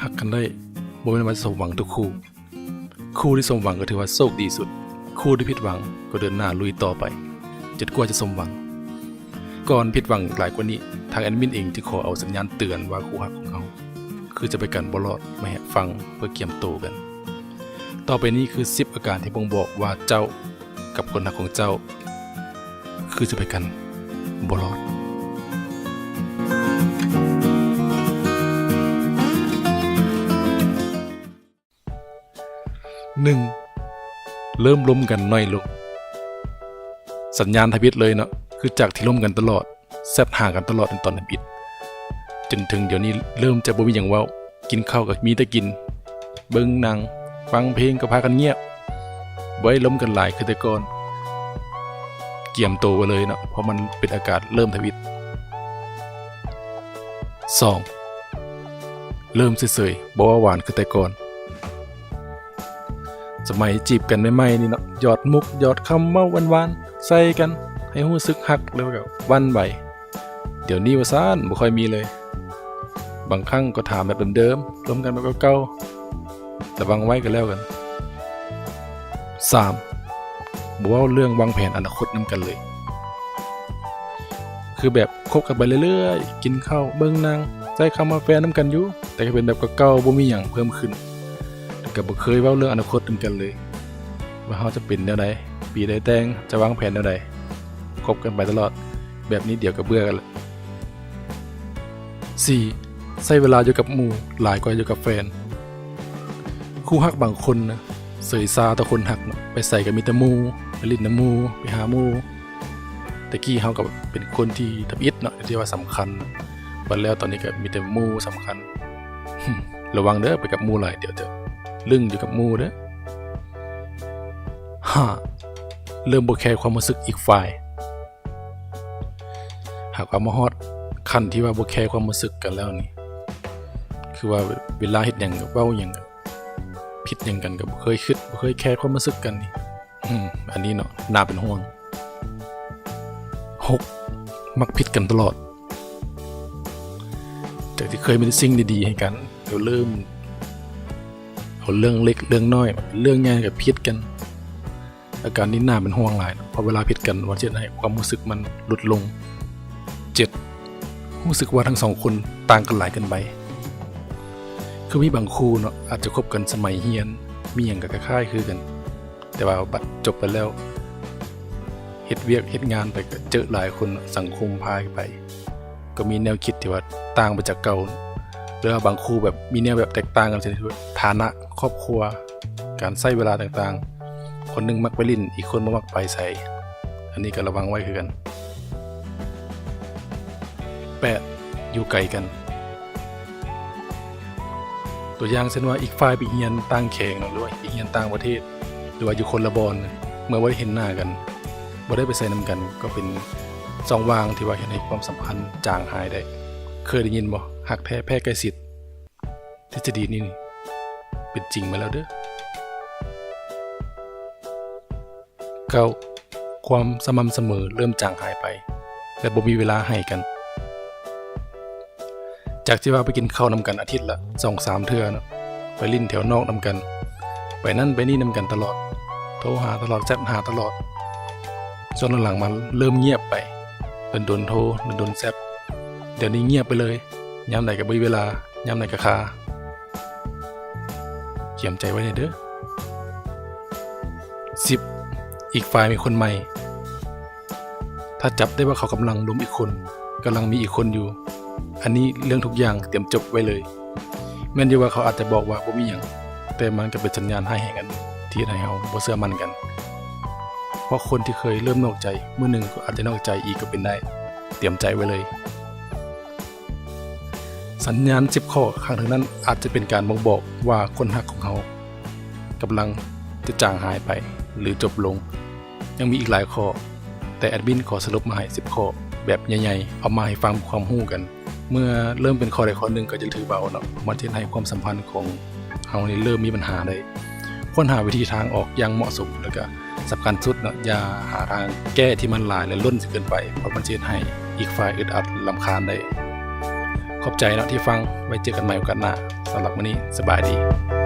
หักกันได้บ่แม่นว่าสมหวังทุกคู่คู่ที่สมหวังก็ถือว่าโชคดีสุดคู่ที่ผิดหวังก็เดินหน้าลุยต่อไปจนกว่าจะสมหวังก่อนผิดหวังหลายกว่านี้ทางแอดมินเองจึงขอเอาสัญญาณเตือนว่าคู่ฮักของเขาคือจะไปกันบ่รอดไม่ให้ฟังเพื่อเกี่ยมโตกันต่อไปนี้คือ10อาการที่บ่งบอกว่าเจ้ากับคนรักของเจ้าคือจะไปกันบ่รอด1. เริ่มล้มกันน้อยลงสัญญาณทวิตเลยเนาะคือจากที่ล้มกันตลอดแซบห่างกันตลอดในตอนทวิตจนถึงเดี๋ยวนี้เริ่มจะบ่มีอย่างเว้ากินข้าวก็มีแต่กินเบิ่งหนังฟังเพลงก็พากันเงียบไว้ล้มกันหลายคือแต่ก่อนเกี่ยมโตไปเลยเนาะเพราะมันเป็นอากาศเริ่มทวิต 2. เริ่มเฉยๆบ่ว่าหวานคือแต่ก่อนสมัยจีบกันใหม่ๆนี่เนาะหยอดมุกหยอดคำเมาหวานๆใส่กันให้รู้สึกฮักแล้วก็วันไหวเดี๋ยวนี้ว่าซ่านบ่ค่อยมีเลยบางครั้งก็ถามแบบเดิมๆล้มกันแบบเก่าๆระวังไว้กันแล้วกัน 3. บ่เว้าเรื่องวางแผนอนาคตนำกันเลยคือแบบคบกันไปเรื่อยๆกินข้าวเบิ่งหนังใช้คำว่าแฟนนำกันอยู่แต่ก็เป็นแบบเก่าๆบ่มีหยังเพิ่มขึ้นก็บ่เคยเว้าเรื่องอนาคตนำกันเลยว่าเฮาจะเป็นแนวใดปีใดแต่งจะวางแผนแนวใดคบกันไปตลอดแบบนี้เดี๋ยวก็เบื่อกันละ 4. ใช้เวลาอยู่กับหมู่หลายกว่าอยู่กับแฟนคู่ฮักบางคนนะเสยซาต่อคนฮักนะไปใส่กับมีแต่หมู่ไปลิ้นน้ำหมู่ไปหาหมู่แต่กี้เฮาก็เป็นคนที่ทับอิดเนาะที่ว่าสำคัญบัดแล้วตอนนี้ก็มีแต่หมู่สำคัญ ระวังเด้อไปกับหมู่หลายเดี๋ยวจะลึ่งอยู่กับหมู่เด้อ 5. เริ่มบ่แคร์ความรู้สึกอีกฝ่ายหากว่ามาฮอดขั้นที่ว่าบ่แคร์ความรู้สึกกันแล้วนี่คือว่าเวลาเฮ็ดหยังก็เว้าหยังก็ผิดหยังกันก็บ่เคยคิดบ่เคยแคร์ความรู้สึกกันนี่อันนี้เนาะน่าเป็นห่วง 6. มักผิดกันตลอดจากที่เคยมีสิ่งดีๆให้กันเดี๋ยวเริ่มเอาเรื่องเล็กเรื่องน้อยเรื่องใหญ่ก็ผิดกันอาการนี้น่าเป็นห่วงหลายเพราะเวลาผิดกันว่าจะให้ความรู้สึกมันลดลง 7. รู้สึกว่าทั้งสองคนต่างกันหลายกันไปคือมีบางคู่เนาะอาจจะคบกันสมัยเรียนมีหยังก็คล้ายๆคือกันแต่ว่าบัดจบไปแล้วเฮ็ดเวียกเฮ็ดงานไปก็เจอหลายคนสังคมพาไปก็มีแนวคิดที่ว่าต่างไปจากเก่าหรือว่าบางคู่แบบมีแนวแบบแตกต่างกันเช่นฐานะครอบครัวการใช้เวลาต่างๆคนนึงมักไปลิ้นอีกคนบ่มักไปใส่อันนี้ก็ระวังไว้คือกัน 8. อยู่ไกลกันตัวอย่างเช่นว่าอีกฝ่ายไปเรียนต่างแขงหรือว่าไปเรียนต่างประเทศหรือว่าอยู่คนละบอนเมื่อบ่ได้เห็นหน้ากันบ่ได้ไปใส่นํกันก็เป็นช่องว่างที่ว่าเฮ็ดให้ความสัมพันธ์จางหายได้เคยได้ยินบ่ฮักแท้แพ้ใกล้ชิดทฤษฎีนี้เป็นจริงมาแล้วเด้อ 9. ความสม่ำเสมอเริ่มจางหายไปและบ่มีเวลาให้กันจากที่ว่าไปกินข้าวนำกันอาทิตย์ละ 2-3 เทื่อเนาะไปลิ้นแถวนอกนำกันไปนั่นไปนี่นำกันตลอดโทรหาตลอดแชทหาตลอดจนหลังๆมันเริ่มเงียบไปเป็นโดนโทรโดนแชทเดี๋ยวนี้เงียบไปเลยยามไหนก็บ่มีเวลายามไหนก็คาเขียมใจไว้เด้อ 10. อีกฝ่ายมีคนใหม่ถ้าจับได้ว่าเขากำลังล้มอีกคนกำลังมีอีกคนอยู่อันนี้เรื่องทุกอย่างเตรียมจบไว้เลยแม้นอยู่ว่าเขาอาจจะบอกว่าบ่มีหยังแต่มันก็เป็นสัญญาณให้กันที่ให้เฮาบ่เชื่อมั่นกันเพราะคนที่เคยเริ่มนอกใจมื้อนึงก็อาจจะนอกใจอีกก็เป็นได้เตรียมใจไว้เลยสัญญาณ10ข้อข้างทางนั้นอาจจะเป็นการบ่งบอกว่าคนรักของเฮากำลังจะจางหายไปหรือจบลงยังมีอีกหลายข้อแต่แอดมินขอสรุปมาให้10ข้อแบบใหญ่ๆเอามาให้ฟังความรู้กันเมื่อเริ่มเป็นข้อใดข้อหนึ่งก็จะถือเบาเนาะมันจะให้ความสัมพันธ์ของเฮานี่เริ่มมีปัญหาได้ค้นหาวิธีทางออกอย่างเหมาะสมแล้วก็สำคัญสุดเนาะอย่าหาทางแก้ที่มันหลายและล้นเกินไปเพราะมันจะให้อีกฝ่ายอึดอัดรำคาญได้ข ขอบใจเนาะที่ฟังไว้เจอกันใหม่โอกาสหน้าสำหรับวันนี้สบายดี